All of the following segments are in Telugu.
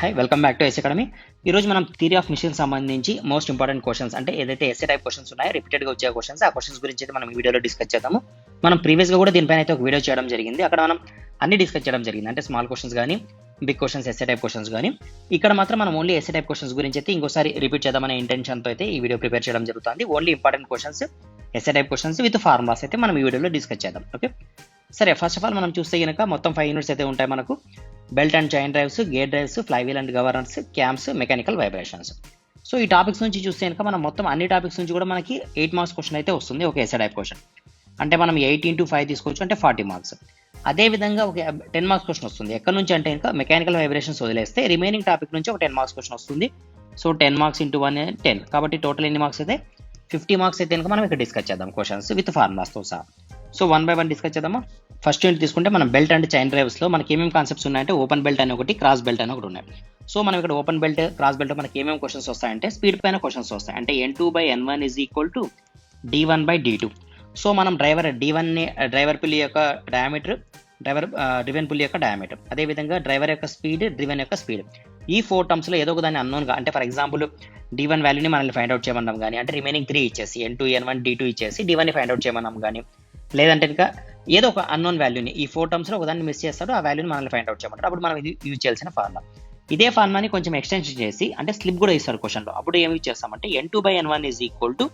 High welcome back to S academy. ఈ రోజు మనం థియరీ ఆఫ్ మిషన్ సంబంధించి మోస్ట్ ఇంపార్టెంట్ క్వశ్చన్స్ అంటే ఏదైతే ఎస్ఏ టైప్ క్వశ్చన్స్ ఉన్నాయో రిపీటెడ్గా వచ్చే క్వశ్చన్స్ ఆ క్వశ్చన్స్ గురించి అయితే మనం ఈ వీడియోలో డిస్కస్ చేద్దాము. మనం ప్రీవియస్గా కూడా దీనిపైన అయితే ఒక వీడియో చేయడం జరిగింది. అక్కడ మనం అన్ని డిస్కస్ చేయడం జరిగింది, అంటే స్మాల్ క్వశ్చన్స్ కానీ big questions SA type questions కానీ. ఇక్కడ మాత్రం మనం ఓన్లీ ఎస్ఏ టైప్ క్వశ్చన్స్ గురించి అయితే ఇంకోసారి రిపీట్ చేద్దామనే ఇంటెన్షన్తో అయితే ఈ వీడియో ప్రిపేర్ చేయడం జరుగుతుంది. Only important questions SA type questions with formulas అయితే మనం ఈ వీడియోలో డిస్కస్ చేద్దాం. ఓకే, సరే, ఫస్ట్ ఆఫ్ ఆల్ మనం చూస్తే కనుక మొత్తం 5 యూనిట్స్ అయితే ఉంటాయి మనకు. Belt and chain drives, gear drives, flywheel and governors, cams, mechanical vibrations. So ఈ టాపిక్స్ నుంచి చూస్తే కనుక మనం మొత్తం అన్ని టాపిక్స్ నుంచి కూడా మనకి 8 మార్క్స్ క్వశ్చన్ అయితే వస్తుంది ఒక ఎస్ఏ టైప్ క్వశ్చన్. అంటే మనం 8 into 5 తీసుకోవచ్చు, అంటే 40 మార్క్స్. అదేవిధంగా ఒక 10 మార్క్స్ క్వశ్చన్ వస్తుంది ఎక్కడ నుంచి అంటే కనుక మెకానికల్ వైబ్రేషన్స్ వదిలేస్తే రిమైనింగ్ టాపిక్ నుంచి ఒక 10 మార్క్స్ క్వశ్చన్ వస్తుంది. సో 10 మార్క్స్ ఇంటూ 1 10, కాబట్టి టోటల్ ఎన్ని మార్క్స్ అయితే 50 మార్క్స్ అయితే కనుక మనం ఇక్కడ డిస్కస్ చేద్దాం క్వశ్చన్స్ విత్ ఫార్ములాస్తో సహా. సో 1 by 1 డిస్కస్ చేద్దామా. ఫస్ట్ యూనిట్ తీసుకుంటే మనం బెల్ట్ అండ్ చైన్ డ్రైవ్స్లో మనకి ఏమేమి కాన్సెప్ట్స్ ఉన్నాయంటే ఓపెన్ బెల్ట్ అని ఒకటి, క్రాస్ బెల్ట్ అని ఒకటి ఉన్నాయి. సో మనం ఇక్కడ ఓపెన్ బెల్ట్, క్రాస్ బెల్ట్ మనకి ఏమేమి క్వశ్చన్స్ వస్తాయంటే స్పీడ్ పైన క్వశ్చన్స్ వస్తాయి. అంటే N2/N1 = D1/D2. సో మనం డ్రైవర్ పుల్లీ యొక్క డయామీటర్, డ్రివెన్ పుల్లీ యొక్క డయామీటర్, అదేవిధంగా డ్రైవర్ యొక్క స్పీడ్, డ్రివెన్ యొక్క స్పీడ్, ఈ 4 టర్మ్స్లో ఏదో ఒక దాన్ని అన్నోన్గా, అంటే ఫర్ ఎగ్జాంపుల్ D1 వాల్యూని మనల్ని ఫైండ్ అవుట్ చేయమన్నాం కానీ, అంటే రిమైనింగ్ 3 ఇచ్చేసి N2, N1, D2 ఇచ్చేసి D1ని ఫైండ్ అవుట్ చేయమన్నాం కానీ, లేదంటే ఇంకా ఏదో ఒక అన్నోన్ వాల్యూని ఈ 4 టర్మ్స్లో ఒకదాన్ని మిస్ చేస్తాడు, ఆ వాల్యూని మనల్ని ఫైండ్ అవుట్ చేయమంటారు. అప్పుడు మనం ఇది యూజ్ చేయాల్సిన ఫార్ములా. ఇదే ఫార్ములాని కొంచెం ఎక్స్టెన్షన్ చేసి, అంటే స్లిప్ కూడా ఇస్తారు క్వశ్చన్లో, అప్పుడు ఏమి యూజ్ చేస్తామంటే N2/N1 =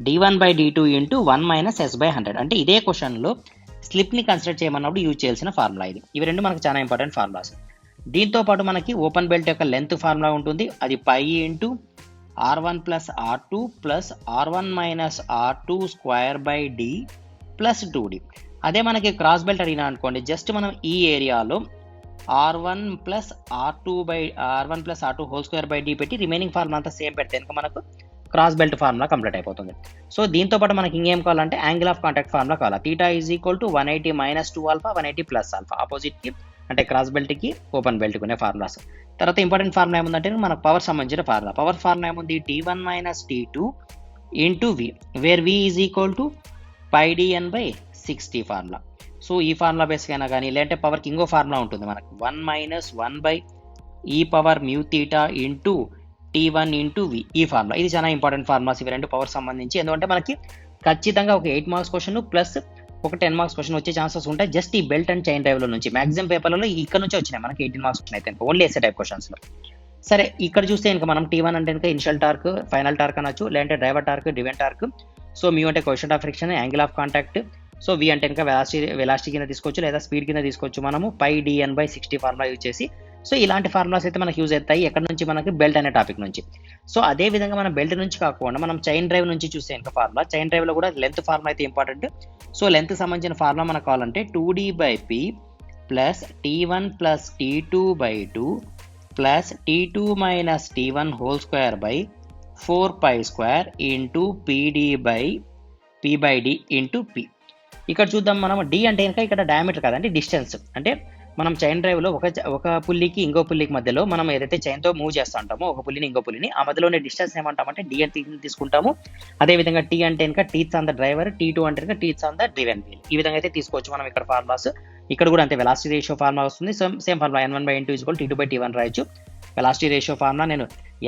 D1/D2 × 1 - S/100. అంటే ఇదే క్వశ్చన్లో స్లిప్ని కన్సిడర్ చేయమన్నప్పుడు యూజ్ చేయాల్సిన ఫార్ములా ఇది. ఇవి రెండు మనకు చాలా ఇంపార్టెంట్ ఫార్ములాస్. దీంతో పాటు మనకి ఓపెన్ బెల్ట్ యొక్క లెంత్ ఫార్ములా ఉంటుంది. అది π × R1 + R2 + R1 - R2² D + 2D. అదే మనకి క్రాస్ బెల్ట్ అడిగినా అనుకోండి, జస్ట్ మనం ఈ ఏరియాలో R1 + R2² D పెట్టి రిమైనింగ్ ఫార్ములా అంతా సేమ్ పెడితే కనుక మనకు క్రాస్ బెల్ట్ ఫార్ములా కంప్లీట్ అయిపోతుంది. సో దీంతో పాటు మనకి ఇంకేం కావాలంటే యాంగిల్ ఆఫ్ కాంటాక్ట్ ఫార్ములా కావాలి. θ = 180 - 2α, 180 + α, ఆపోజిట్కి, అంటే క్రాస్ బెల్ట్కి ఓపెన్ బెల్ట్కి ఉన్న ఫార్ములాస్. తర్వాత ఇంపార్టెంట్ ఫార్ములా ఏముందంటే మనకు పవర్ సంబంధించిన ఫార్ములా. పవర్ ఫార్ములా ఏముంది? T1 - T2 × V, where V = πdn/60 formula. So ఈ ఫార్ములా బేస్గా అయినా కానీ, లేదంటే పవర్కి ఇంకో ఫార్ములా ఉంటుంది మనకు 1 - 1/e⁻μθ × T1 × V, ఈ ఫార్ములా. ఇది చాలా ఇంపార్టెంట్ ఫార్ములాస్ ఇవి రెండు పవర్ సంబంధించి. ఎందుకంటే మనకి ఖచ్చితంగా ఒక 8 మార్క్స్ క్వశ్చన్ ప్లస్ ఒక 10 మార్క్స్ క్వశ్చన్ వచ్చే ఛాన్సెస్ ఉంటాయి జస్ట్ ఈ బెల్ట్ అండ్ చైన్ డ్రైవ్లో నుంచి. మ్యాక్సిమం పేపర్లలో ఇక్కడ నుంచి వచ్చినాయి మనకి 18 మార్క్స్ క్వశ్చన్ అయితే ఓన్లీ ఎస్ఏ టైప్ క్వశ్చన్స్లో. సరే, ఇక్కడ చూస్తే ఇంకా మనం T1 అంటే కనుక ఇనిషియల్ టార్క్, ఫైనల్ టార్క్ అనొచ్చు, లేదంటే driver torque, driven torque. So mu అంటే coefficient of friction, angle of contact. So V అంటే కనుక వెలాసిటీ కింద తీసుకోవచ్చు, లేదా స్పీడ్ కింద తీసుకోవచ్చు మనము πdn/60 ఫార్ములా యూజ్ చేసి. సో ఇలాంటి ఫార్ములాస్ అయితే మనకు యూజ్ అవుతాయి ఎక్కడ నుంచి? మనకి బెల్ట్ అనే టాపిక్ నుంచి. సో అదే విధంగా మనం బెల్ట్ నుంచి కాకుండా మనం చైన్ డ్రైవ్ నుంచి చూస్తే ఇంకా ఫార్ములా, చైన్ డ్రైవ్లో కూడా లెంత్ ఫార్ములా అయితే ఇంపార్టెంట్. సో లెంత్ సంబంధించిన ఫార్ములా మనకు కావాలంటే 2D/P + T1 + T2/2 + T2 - T1² / 4π² × P/D × P. ఇక్కడ చూద్దాం మనం D అంటే కనుక ఇక్కడ డయామీటర్ కాదండి, డిస్టెన్స్. అంటే మనం చైన్ డ్రైవ్లో ఒక పుల్లికి ఇంకో పుల్లికి మధ్యలో మనం ఏదైతే చైన్తో మూవ్ చేస్తూ ఉంటామో ఒక పుల్లిని ఇంకో పుల్లిని, ఆ మధ్యలో ఉన్న డిస్టెన్స్ ఏమంటామంటే D అని తీసుకుంటాము. అదేవిధంగా T అంటే కనుక teeths on the driver, T2 అంటే కనుక teeths on the driven wheel. ఈ విధంగా అయితే తీసుకోవచ్చు మనం ఇక్కడ ఫార్ములాస్. ఇక్కడ కూడా అంతే, వెలాసిటీ రేషియో ఫార్ములా వస్తుంది. సేమ్ ఫార్ములా N1/N2 = T2/T1 రాయొచ్చు. వెలాసిటీ రేషియో ఫార్ములా నేను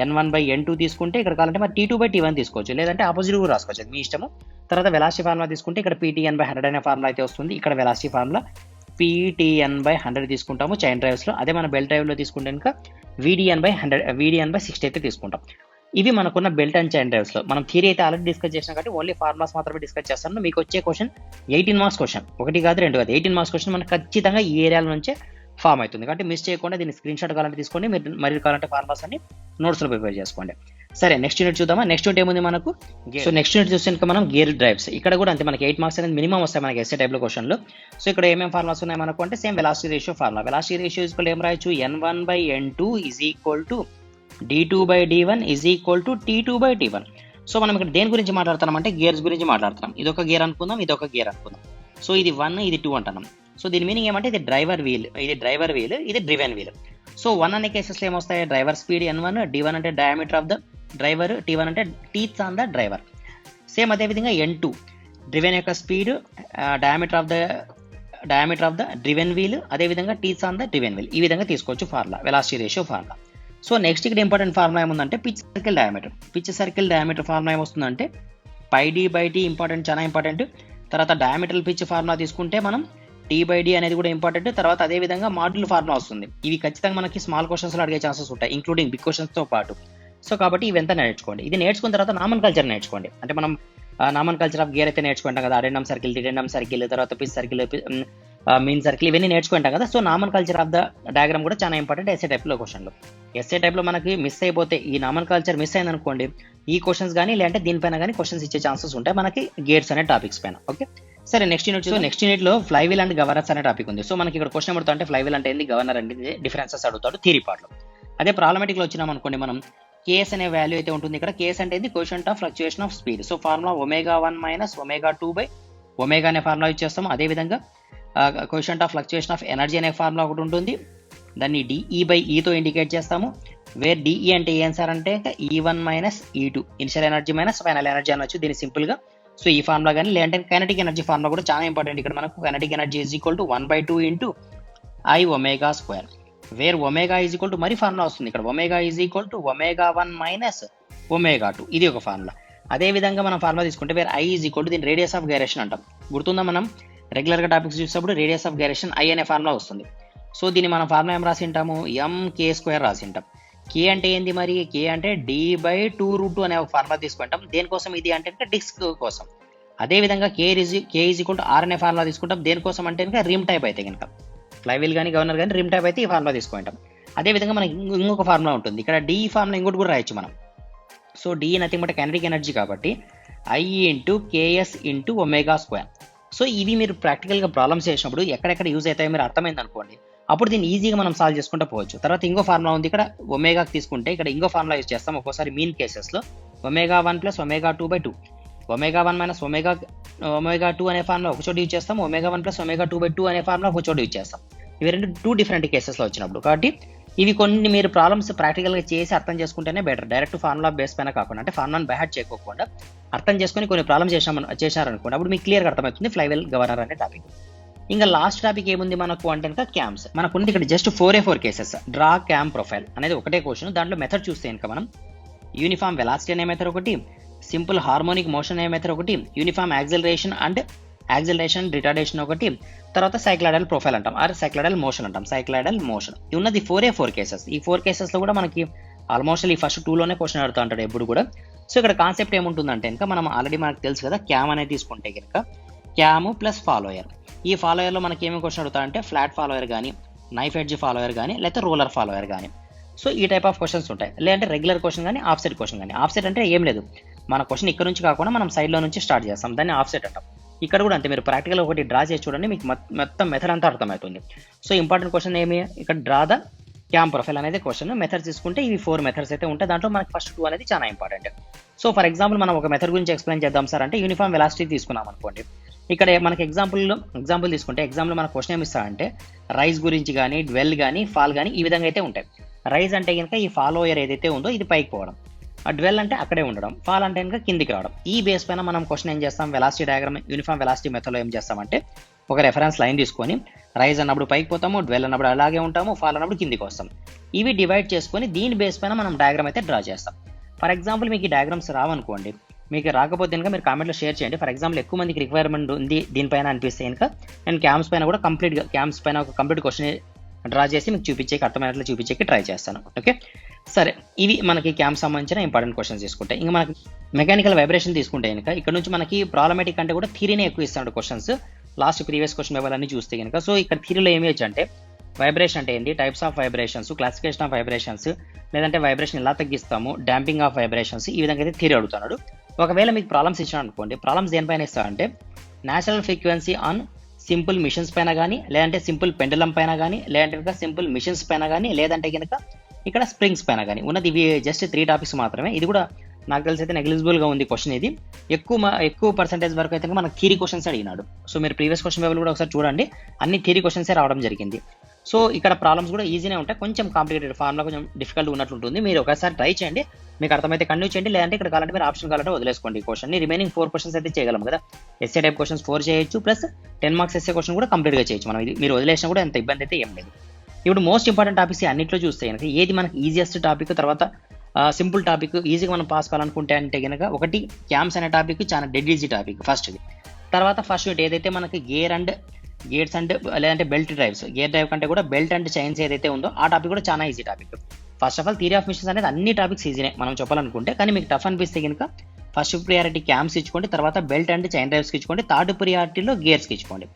N1/N2 తీసుకుంటే ఇక్కడ కావాలంటే మరి T2/T1 తీసుకోవచ్చు, లేదంటే ఆపోజిట్ కూడా రాసుకోవచ్చు, అది మీ ఇష్టము. తర్వాత వెలాసిటీ ఫార్ములా తీసుకుంటే ఇక్కడ PTN/100 అనే ఫార్ములా అయితే వస్తుంది. ఇక్కడ వెలాసిటీ ఫార్ములా PTN/100 తీసుకుంటాము చైన్ డ్రైవ్స్లో. అదే మన బెల్ట్ డ్రైవ్లో తీసుకుంటే కనుక VDN/60 అయితే తీసుకుంటాం. ఇవి మనకున్న బెల్ట్ అండ్ చైన్ డ్రైవ్స్లో. మనం థియరీ అయితే ఆల్రెడీ డిస్కస్ చేసినాం కాబట్టి ఓన్లీ ఫార్ములాస్ మాత్రమే డిస్కస్ చేస్తాను. మీకు వచ్చే క్వశ్చన్ 18 మార్క్స్ క్వశ్చన్, ఒకటి కాదు రెండు కాదు, 18 మార్క్స్ క్వశ్చన్ మనకు ఖచ్చితంగా ఈ ఏరియాల నుంచే ఫామ్ అవుతుంది. కాబట్టి మిస్ చేయకుండా దీన్ని స్క్రీన్ షాట్ కావాలంటే తీసుకోండి, మీరు మరియు కావాలంటే ఫార్ములాస్ అన్ని నోట్స్లో ప్రిపేర్ చేసుకోండి. సరే, నెక్స్ట్ యూనిట్ చూద్దామా. నెక్స్ట్ యూనిట్ ఏముంది మనకు? సో నెక్స్ట్ యూనిట్ చూస్తే మనం గేర్ డ్రైవ్స్. ఇక్కడ కూడా అంతే, మనకి 8 మార్క్స్ అనేది మినిమం వస్తాయి మనకి ఎస్ఏ టైప్లో క్వశ్చన్లు. సో ఇక్కడ ఏమేమి ఫార్ములాస్ ఉన్నాయి మనకు అంటే same velocity ratio formula. Velocity ratio ఏం రాయొచ్చు? N1/N2 = D2/D1 = T2/T1. సో మనం ఇక్కడ దేని గురించి మాట్లాడుతున్నాం అంటే గేర్స్ గురించి మాట్లాడుతున్నాం. ఇదొక గేర్ అనుకుందాం, ఇదొక గేర్ అనుకుందాం. సో ఇది 1, ఇది 2 అంటున్నాం. సో దీని మీనింగ్ ఏమంటే ఇది డ్రైవర్ వీల్, ఇది డ్రివెన్ వీల్. సో 1 అనే కేసెస్లో ఏమొస్తాయి? డ్రైవర్ స్పీడ్ N1, D1 అంటే diameter of the driver, T1 అంటే teeths on the driver. Same అదేవిధంగా N2 డ్రివెన్ యొక్క speed, diameter of the diameter of the driven wheel, అదేవిధంగా teeth on the driven wheel, ఈ విధంగా తీసుకోవచ్చు formula, velocity ratio formula. So next ఇక్కడ ఇంపార్టెంట్ ఫార్ములా ఏముందంటే pitch circle diameter. Pitch circle diameter formula ఏమొస్తుందంటే πd/t, ఇంపార్టెంట్, చాలా ఇంపార్టెంట్. తర్వాత డయామీటర్ పిచ్ ఫార్ములా తీసుకుంటే మనం t/d అనేది కూడా ఇంపార్టెంట్. తర్వాత అదేవిధంగా మాడ్యూల్ ఫార్ములా వస్తుంది. ఇవి ఖచ్చితంగా మనకి స్మాల్ క్వశ్చన్స్లో అడిగే ఛాన్సెస్ ఉంటాయి, ఇంక్లూడింగ్ బిగ్ క్వశ్చన్స్తో పాటు. సో కాబట్టి ఇవంతా నేర్చుకోండి. ఇది నేర్చుకున్న తర్వాత నామన్ కల్చర్ నేర్చుకోండి. అంటే మనం నామన్ కల్చర్ ఆఫ్ గేర్ అయితే నేర్చుకుంటాం కదా, అడెండమ్ సర్కిల్, డిడెండమ్ సర్కిల్, తర్వాత పిచ్ సర్కిల్, మీన్ సర్కిల్, ఇవన్నీ నేర్చుకుంటాం కదా. So nomenclature of the diagram కూడా చాలా ఇంపార్టెంట్ ఎస్ఏ టైప్లో క్వశ్చన్లో. ఎస్ఏ టైప్లో మనకి మిస్ అయిపోతే, ఈ నామన్ కల్చర్ మిస్ అయింది అనుకోండి, ఈ క్వశ్చన్స్ కానీ లేదంటే దీనిపైన కానీ క్వశ్చన్స్ ఇచ్చే ఛాన్సెస్ ఉంటాయి మనకి గేర్స్ అనే టాపిక్స్ పైన. ఓకే, సరే నెక్స్ట్ యూనిట్. సో నెక్స్ట్ యూనిట్లో ఫ్లైవీల్ అండ్ గవర్నర్స్ అనే టాపిక్ ఉంది. సో మనకి ఇక్కడ క్వశ్చన్ అడుగుతా అంటే ఫ్లైవీల్ అంటే ఏంది, గవర్నర్ అంటే డిఫరెన్సెస్ అడుగుతాడు థియరీ పార్ట్లో. అదే ప్రాబ్లమాటిక్లో వచ్చినాం అనుకోండి, మనం కేఎస్ అనే వాల్యూ అయితే ఉంటుంది. ఇక్కడ కేఎస్ అంటే ఏంది, quotient of fluctuation of speed. So formula ω1 - ω2/ω అనే ఫార్ములా ఇచ్చేస్తాము. అదేవిధంగా quotient of fluctuation of energy అనే ఫార్ములా ఒకటి ఉంటుంది, దాన్ని DE/Eతో ఇండికేట్ చేస్తాము. వేర్ DE అంటే ఏం సార్ అంటే E1 - E2, initial energy minus final energy అనొచ్చు దీన్ని సింపుల్గా. సో ఈ ఫార్ములా కానీ లేదంటే కైనటిక్ ఎనర్జీ ఫార్ములా కూడా చాలా ఇంపార్టెంట్. ఇక్కడ మనకు కైనటిక్ ఎనర్జీ = 1/2 × Iω², వేర్ ω మరి ఫార్ములా వస్తుంది ఇక్కడ, ω = ω1 - ω2, ఇది ఒక ఫార్ములా. అదేవిధంగా మనం ఫార్ములా తీసుకుంటే వేర్ I = దీని రేడియస్ ఆఫ్ గైరేషన్ అంటాం. గుర్తుందా, మనం రెగ్యులర్గా టాపిక్స్ చూసినప్పుడు రేడియస్ ఆఫ్ గైరేషన్ I అనే ఫార్ములా వస్తుంది. సో దీన్ని మనం ఫార్ములా ఏం రాసి ఉంటాము, mk² రాసి ఉంటాం. k అంటే ఏంది మరి, k అంటే d/2√2 అనే ఒక ఫార్ములా తీసుకుంటాం. దేనికోసం ఇది అంటే డిస్క్ కోసం. అదేవిధంగా k = r అనే ఫార్ములా తీసుకుంటాం. దేనికోసం అంటే కనుక రిమ్ టైప్ అయితే కనుక, ఫ్లైవీల్ కానీ గవర్నర్ కానీ రిమ్ టైప్ అయితే ఈ ఫార్ములా తీసుకుంటాం. అదేవిధంగా మనకి ఇంకొక ఫార్ములా ఉంటుంది ఇక్కడ, D ఫార్ములా ఇంకోటి కూడా రాయొచ్చు మనం. So D nothing but kinetic energy కాబట్టి I × KS × ω². సో ఇవి మీరు ప్రాక్టికల్గా ప్రాబ్లమ్స్ చేసినప్పుడు ఎక్కడెక్కడ యూజ్ అవుతాయో మీరు అర్థమైంది అనుకోండి, అప్పుడు దీన్ని ఈజీగా మనం సాల్వ్ చేసుకుంటూ పోవచ్చు. తర్వాత ఇంకో ఫార్ములా ఉంది ఇక్కడ, ఒమేగాకి తీసుకుంటే ఇక్కడ ఇంకో ఫార్ములా యూజ్ చేస్తాం ఒక్కోసారి మీన్ కేసెస్లో, ω1 + ω2/2. ω1 - ω2 అనే ఫార్ములా ఒక చోట యూజ్ చేస్తాం, ω1 + ω2/2 అనే ఫార్ములా ఒక చోట యూజ్ చేస్తాం. ఇవి రెండు 2 డిఫరెంట్ కేసెస్లో వచ్చినప్పుడు. కాబట్టి ఇవి కొన్ని మీరు ప్రాబ్లమ్స్ ప్రాక్టికల్గా చేసి అర్థం చేసుకుంటేనే బెటర్, డైరెక్ట్ ఫార్ములా బేస్ పైన కాకుండా, అంటే ఫార్ములాని బైహార్ట్ చేయకోకుండా అర్థం చేసుకొని కొన్ని ప్రాబ్లమ్స్ చేశారనుకోండి, అప్పుడు మీకు క్లియర్గా అర్థమవుతుంది ఫ్లైవీల్ గవర్నర్ అనే టాపిక్. ఇంకా లాస్ట్ టాపిక్ ఏముంది మనకు అంటే కనుక క్యామ్స్. మనకు ఉంది ఇక్కడ just 4 cases. Draw cam profile అనేది ఒకటే క్వశ్చన్. దాంట్లో మెథడ్ చూస్తే కనుక మనం యూనిఫామ్ వెలాసిటీ అనే మెథడ్ ఒకటి, సింపుల్ హార్మోనిక్ మోషన్ అనే మెథడ్ ఒకటి, యూనిఫామ్ యాక్సిలరేషన్ రిటార్డేషన్ ఒకటి, తర్వాత సైక్లాయిడల్ ప్రొఫైల్ అంటాం, ఆర్ సైక్లాయిడల్ మోషన్ అంటాం, సైక్లాయిడల్ మోషన్. ఉన్నది 4 కేసెస్. ఈ 4 కేసెస్లో కూడా మనకి ఆల్మోస్ట్ ఈ ఫస్ట్ 2లోనే క్వశ్చన్ అడుగుతూ ఉంటాడు ఎప్పుడు కూడా. సో ఇక్కడ కాన్సెప్ట్ ఏముంటుందంటే కనుక, మనం ఆల్రెడీ మనకు తెలుసు కదా, క్యామ్ అనేది తీసుకుంటే కనుక క్యామ్ ప్లస్ ఫాలోయర్. ఈ ఫాలోయర్లో మనకి ఏమేమి క్వశ్చన్ అడుగుతారంటే ఫ్లాట్ ఫాలోయర్ కానీ, నైఫ్ ఎడ్జ్ ఫాలోయర్ కానీ, లేకపోతే రోలర్ ఫాలోయర్ కానీ. సో ఈ టైప్ ఆఫ్ క్వశ్చన్స్ ఉంటాయి. లేదంటే రెగ్యులర్ క్వశ్చన్ కానీ, ఆఫ్సెట్ క్వశ్చన్ కానీ. ఆఫ్సెట్ అంటే ఏం లేదు, మన క్వశ్చన్ ఇక్కడ నుంచి కాకుండా మనం సైడ్లో నుంచి స్టార్ట్ చేస్తాం, దాన్ని ఆఫ్సెట్ అంటాం. ఇక్కడ కూడా అంతే, మీరు ప్రాక్టికల్ ఒకటి డ్రా చేసి చూడండి, మీకు మొత్తం మెథడ్ అంతా అర్థమవుతుంది. సో ఇంపార్టెంట్ క్వశ్చన్ ఏమి, ఇక్కడ డ్రా ద క్యామ్ ప్రొఫైల్ అనేది క్వశ్చన్. మెథడ్స్ తీసుకుంటే ఇవి 4 మెథడ్స్ అయితే ఉంటాయి. దాంట్లో మనకి ఫస్ట్ 2 అనేది చాలా ఇంపార్టెంట్. సో ఫర్ ఎగ్జాంపుల్ మనం ఒక మెథడ్ గురించి ఎక్స్ప్లెయిన్ చేద్దాం సార్ అంటే, యూనిఫామ్ వెలాసిటీ తీసుకున్నాం అనుకోండి. ఇక్కడ మనకి ఎగ్జాంపుల్ తీసుకుంటే, ఎగ్జాంపుల్ మన క్వశ్చన్ ఏమి ఇస్తారంటే రైజ్ గురించి కానీ, డ్వెల్ కానీ, ఫాల్ కానీ ఈ విధంగా అయితే ఉంటాయి. రైజ్ అంటే కనుక ఈ ఫాలోయర్ ఏదైతే ఉందో ఇది పైకి పోవడం, డ్వెల్ అంటే అక్కడే ఉండడం, ఫాల్ అంటే కనుక కిందికి రావడం. ఈ బేస్ పైన మనం క్వశ్చన్ ఏం చేస్తాం, వెలాసిటీ డయాగ్రామ్ యూనిఫామ్ వెలాసిటీ మెథడ్లో ఏం చేస్తామంటే ఒక రెఫరెన్స్ లైన్ తీసుకొని రైజ్ అన్నప్పుడు పైకి పోతాము, డ్వెల్ అన్నప్పుడు అలాగే ఉంటాము, ఫాల్ అన్నప్పుడు కిందికి వస్తాం. ఇవి డివైడ్ చేసుకొని దీని బేస్ పైన మనం డయాగ్రామ్ అయితే డ్రా చేస్తాం. ఫర్ ఎగ్జాంపుల్ మీకు ఈ డయాగ్రామ్స్ రావనుకోండి, మీకు రాకపోతే కనుక మీరు కామెంట్లో షేర్ చేయండి. ఫర్ ఎగ్జాంపుల్ ఎక్కువ మందికి రిక్వైర్మెంట్ ఉంది దీనిపైన అనిపిస్తే కనుక నేను క్యామ్స్ పైన కూడా క్యామ్స్ పైన ఒక కంప్లీట్ క్వశ్చన్ డ్రా చేసి మీకు చూపించేకి, అర్థమైనట్లు చూపించేకి ట్రై చేస్తాను. ఓకే, సరే ఇవి మనకి క్యామ్స్ సంబంధించిన ఇంపార్టెంట్ క్వశ్చన్స్ తీసుకుంటే, ఇంకా మనకి మెకానికల్ వైబ్రేషన్ తీసుకుంటే కనుక ఇక్కడ నుంచి మనకి ప్రాబ్లమేటిక్ అంటే కూడా థియరీనే ఎక్కువ ఇస్తాడు questions. Last previous question paper అన్ని చూస్తే కనుక, సో ఇక్కడ థియరీలో ఏమి వచ్చు అంటే వైబ్రేషన్ అంటే ఏంటి, types of vibrations, classification of vibrations, లేదంటే వైబ్రేషన్ ఎలా తగ్గిస్తాము, డాంపింగ్ ఆఫ్ వైబ్రేషన్స్, ఈ విధంగా అయితే థియరీ అడుగుతున్నాడు. ఒకవేళ మీకు ప్రాబ్లమ్స్ ఇచ్చాను అనుకోండి, ప్రాబ్లమ్స్ దేనిపైన ఇస్తారంటే natural frequency on simple machines పైన కానీ, లేదంటే సింపుల్ పెండులం పైన కానీ, లేదంటే కనుక సింపుల్ మిషన్స్ పైన కానీ, లేదంటే కనుక ఇక్కడ స్ప్రింగ్స్ పైన కానీ ఉన్నది. ఇవి జస్ట్ 3 టాపిక్స్ మాత్రమే. ఇది కూడా నాకు తెలిసి అయితే నెగ్లిజిబుల్గా ఉంది క్వశ్చన్. ఇది ఎక్కువ పర్సెంటేజ్ వరకు అయితే మనకు థియరీ క్వశ్చన్స్ అడిగినాడు. సో మీరు ప్రీవియస్ క్వశ్చన్ పేపర్ కూడా ఒకసారి చూడండి, అన్ని థియరీ క్వశ్చన్సే రావడం జరిగింది. సో ఇక్కడ ప్రాబ్లమ్స్ కూడా ఈజీనే ఉంటాయి, కొంచెం కాంప్లికేటెడ్ ఫార్ములా కొంచెం డిఫికల్ట్ ఉన్నట్లు ఉంటుంది. మీరు ఒకసారి ట్రై చేయండి, మీకు అర్థమైతే కంటిన్యూ చేయండి, లేదంటే ఇక్కడ కావాలంటే మీరు ఆప్షన్ కావాలంటే వదిలేసుకోండి ఈ క్వశ్చన్. రిమైనింగ్ 4 క్వశ్చన్స్ అయితే చేయగలం కదా, ఎస్ఏ టైప్ క్వశ్చన్స్ 4 చేయొచ్చు, ప్లస్ 10 మార్క్స్ ఎస్ఏ క్వశ్చన్ కూడా కంప్లీట్గా చేయొచ్చు మనం. ఇది మీరు వదిలేసినా కూడా అంత ఇబ్బంది అయితే ఏం లేదు. ఇప్పుడు మోస్ట్ ఇంపార్టెంట్ టాపిక్స్ అన్నింటిలో చూస్తే కనుక ఏది మనకి ఈజియెస్ట్ టాపిక్, తర్వాత సింపుల్ టాపిక్, ఈజీగా మనం పాస్ కావాలనుకుంటే అంటే కనుక ఒకటి క్యామ్స్ అనే టాపిక్ చాలా డెడ్ ఈజీ టాపిక్ ఫస్ట్ది. తర్వాత ఫస్ట్ ఏదైతే మనకి గేట్స్ అండ్ లేదంటే బెల్ట్ డ్రైవ్స్, గేర్ డ్రైవ్ కంటే కూడా బెల్ట్ అండ్ చైన్స్ ఏదైతే ఉందో ఆ టాపిక్ కూడా చాలా easy topic. First of all theory of machines అనేది అన్ని టాపిక్స్ ఈజీనే మనం చెప్పాలనుకుంటే, కానీ మీకు టఫ్ అనిపిస్తే కనుక ఫస్ట్ ప్రియారిటీ క్యామ్స్ ఇచ్చుకోండి, తర్వాత బెల్ట్ అండ్ చైన్ డ్రైవ్స్కి ఇచ్చుకోండి, థర్డ్ ప్రియారిటీలో గేర్స్కి ఇచ్చుకోండి.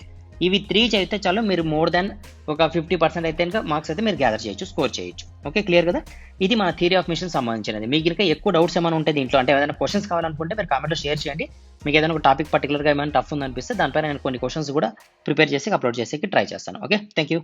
ఇవి 3 చదివితే చాలు, మీరు మోర్ దాన్ ఒక 50% అయితే కనుక మార్క్స్ అయితే మీరు గ్యాదర్ చేయొచ్చు, స్కోర్ చేయొచ్చు. ఓకే, క్లియర్ కదా. ఇది మన థియరీ ఆఫ్ మిషన్ సంబంధించినది. మీకు ఇంకా ఎక్కువ డౌట్స్ ఏమైనా ఉంటే దీంట్లో, అంటే ఏదైనా క్వశ్చన్స్ కావాలనుకుంటే మీరు కామెంట్లో షేర్ చేయండి. మీకు ఏదైనా ఒక టాపిక్ పర్టికులర్గా ఏమైనా టఫ్ ఉందనిపిస్తే దానిపైన నేను కొన్ని క్వశ్చన్స్ కూడా ప్రిపేర్ చేసి అప్లోడ్ చేసేకి ట్రై చేస్తాను. Okay, thank you.